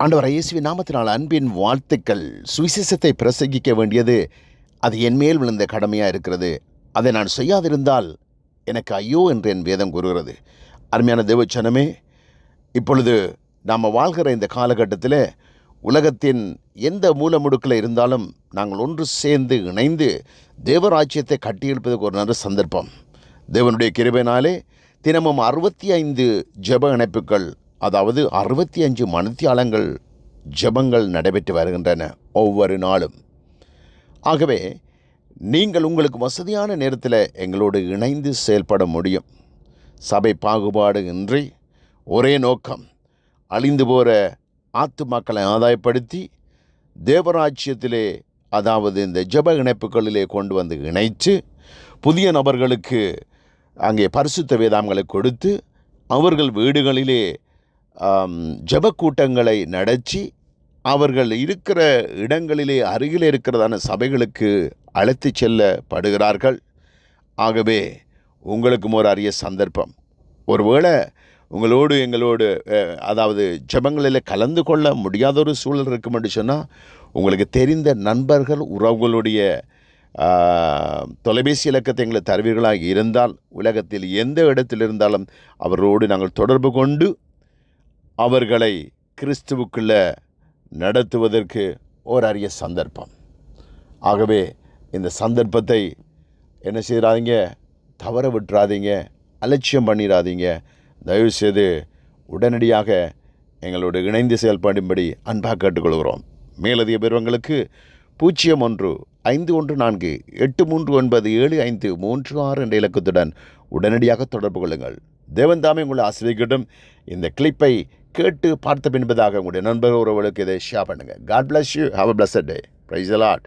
ஆண்டவர் இயேசுவின் நாமத்தினால் அன்பின் வாழ்த்துக்கள். சுவிசேஷத்தை பிரசங்கிக்க வேண்டியது அது என்மேல் விழுந்த கடமையாக இருக்கிறது. அதை நான் செய்யாதிருந்தால் எனக்கு ஐயோ என்று என் வேதம் கூறுகிறது. அருமையான தேவச்சனமே, இப்பொழுது நாம் வாழ்கிற இந்த காலகட்டத்தில் உலகத்தின் எந்த மூலமுடுக்கில் இருந்தாலும் நாங்கள் ஒன்று சேர்ந்து இணைந்து தேவராஜ்யத்தை கட்டியெழுப்பதற்கு ஒரு நல்ல சந்தர்ப்பம். தேவனுடைய கிருபையினாலே தினமும் 65 ஜெப இணைப்புகள், அதாவது 65 மணித்தியாலங்கள் ஜெபங்கள் நடைபெற்று வருகின்றன ஒவ்வொரு நாளும். ஆகவே நீங்கள் உங்களுக்கு வசதியான நேரத்தில் எங்களோடு இணைந்து செயல்பட முடியும். சபை பாகுபாடு இன்றி ஒரே நோக்கம், அழிந்து போகிற ஆத்துமாக்களை ஆதாயப்படுத்தி தேவராஜ்யத்திலே, அதாவது இந்த ஜெப இணைப்புகளிலே கொண்டு வந்து இணைத்து புதிய நபர்களுக்கு அங்கே பரிசுத்த வேதாங்களை கொடுத்து அவர்கள் வீடுகளிலே ஜெப கூட்டங்களை நடத்தி அவர்கள் இருக்கிற இடங்களிலே அருகில் இருக்கிறதான சபைகளுக்கு அழைத்து செல்லப்படுகிறார்கள். ஆகவே உங்களுக்கும் ஒரு அரிய சந்தர்ப்பம். ஒருவேளை உங்களோடு எங்களோடு அதாவது ஜெபங்களில் கலந்து கொள்ள முடியாத ஒரு சூழல் இருக்கும் என்று சொன்னால், உங்களுக்கு தெரிந்த நண்பர்கள் உறவுகளுடைய தொலைபேசி இலக்கத்தை எங்களை தருவீர்களாக இருந்தால், உலகத்தில் எந்த இடத்தில் இருந்தாலும் அவர்களோடு நாங்கள் தொடர்பு கொண்டு அவர்களை கிறிஸ்துவுக்குள்ள நடத்துவதற்கு ஒரு அரிய சந்தர்ப்பம். ஆகவே இந்த சந்தர்ப்பத்தை என்ன செய்கிறாதீங்க, தவற விட்டுறாதீங்க, அலட்சியம் பண்ணிடாதீங்க. தயவுசெய்து உடனடியாக எங்களோடு இணைந்து செயல்படும்படி அன்பாக கேட்டுக்கொள்கிறோம். மேலதிக விவரங்களுக்கு 011548397536 என்ற இலக்கத்துடன் உடனடியாக தொடர்பு கொள்ளுங்கள். தேவன் தாமே உங்களை ஆசீர்வதிக்கட்டும். இந்த கிளிப்பை கேட்டு பார்த்த பின்பதாக உங்களுடைய நண்பர் உறவுகளுக்கு இதை ஷேர் பண்ணுங்கள். God bless you. Have a blessed day. Praise the Lord.